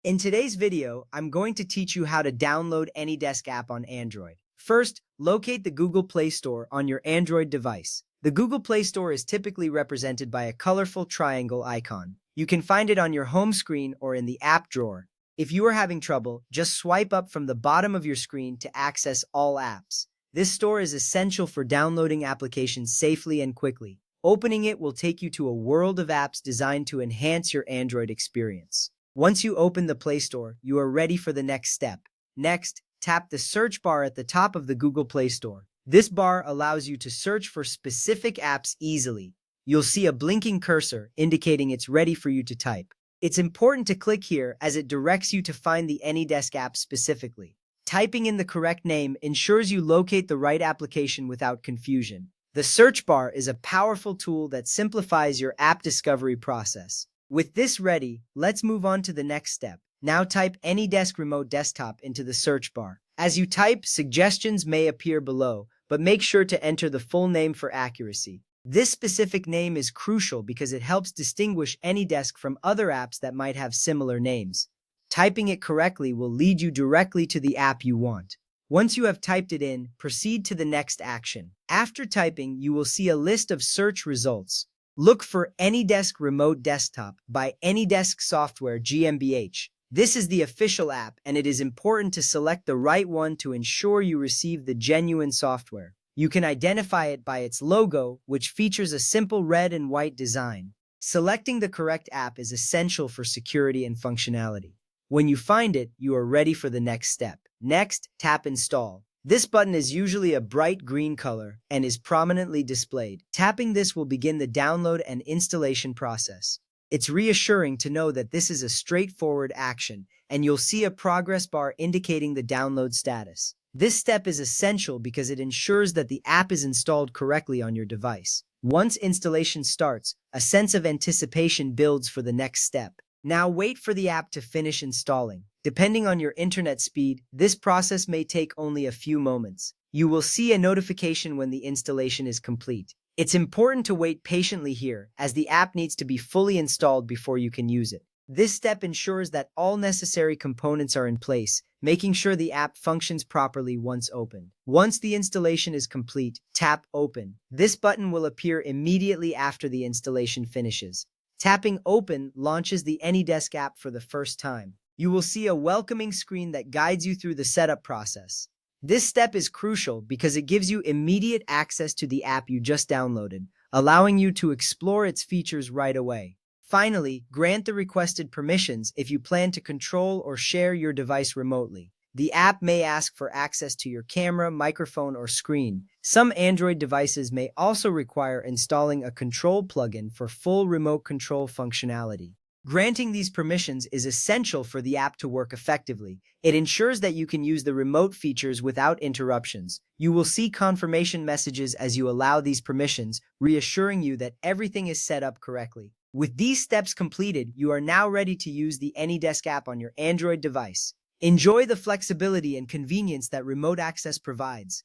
In today's video, I'm going to teach you how to download AnyDesk app on Android. First, locate the Google Play Store on your Android device. The Google Play Store is typically represented by a colorful triangle icon. You can find it on your home screen or in the app drawer. If you are having trouble, just swipe up from the bottom of your screen to access all apps. This store is essential for downloading applications safely and quickly. Opening it will take you to a world of apps designed to enhance your Android experience. Once you open the Play Store, you are ready for the next step. Next, tap the search bar at the top of the Google Play Store. This bar allows you to search for specific apps easily. You'll see a blinking cursor indicating it's ready for you to type. It's important to click here as it directs you to find the AnyDesk app specifically. Typing in the correct name ensures you locate the right application without confusion. The search bar is a powerful tool that simplifies your app discovery process. With this ready, let's move on to the next step. Now type AnyDesk Remote Desktop into the search bar. As you type, suggestions may appear below, but make sure to enter the full name for accuracy. This specific name is crucial because it helps distinguish AnyDesk from other apps that might have similar names. Typing it correctly will lead you directly to the app you want. Once you have typed it in, proceed to the next action. After typing, you will see a list of search results. Look for AnyDesk Remote Desktop by AnyDesk Software GmbH. This is the official app, and it is important to select the right one to ensure you receive the genuine software. You can identify it by its logo, which features a simple red and white design. Selecting the correct app is essential for security and functionality. When you find it, you are ready for the next step. Next, tap Install. This button is usually a bright green color and is prominently displayed. Tapping this will begin the download and installation process. It's reassuring to know that this is a straightforward action, and you'll see a progress bar indicating the download status. This step is essential because it ensures that the app is installed correctly on your device. Once installation starts, a sense of anticipation builds for the next step. Now wait for the app to finish installing. Depending on your internet speed, this process may take only a few moments. You will see a notification when the installation is complete. It's important to wait patiently here, as the app needs to be fully installed before you can use it. This step ensures that all necessary components are in place, making sure the app functions properly once opened. Once the installation is complete, tap Open. This button will appear immediately after the installation finishes. Tapping Open launches the AnyDesk app for the first time. You will see a welcoming screen that guides you through the setup process. This step is crucial because it gives you immediate access to the app you just downloaded, allowing you to explore its features right away. Finally, grant the requested permissions if you plan to control or share your device remotely. The app may ask for access to your camera, microphone, or screen. Some Android devices may also require installing a control plugin for full remote control functionality. Granting these permissions is essential for the app to work effectively. It ensures that you can use the remote features without interruptions. You will see confirmation messages as you allow these permissions, reassuring you that everything is set up correctly. With these steps completed, you are now ready to use the AnyDesk app on your Android device. Enjoy the flexibility and convenience that remote access provides.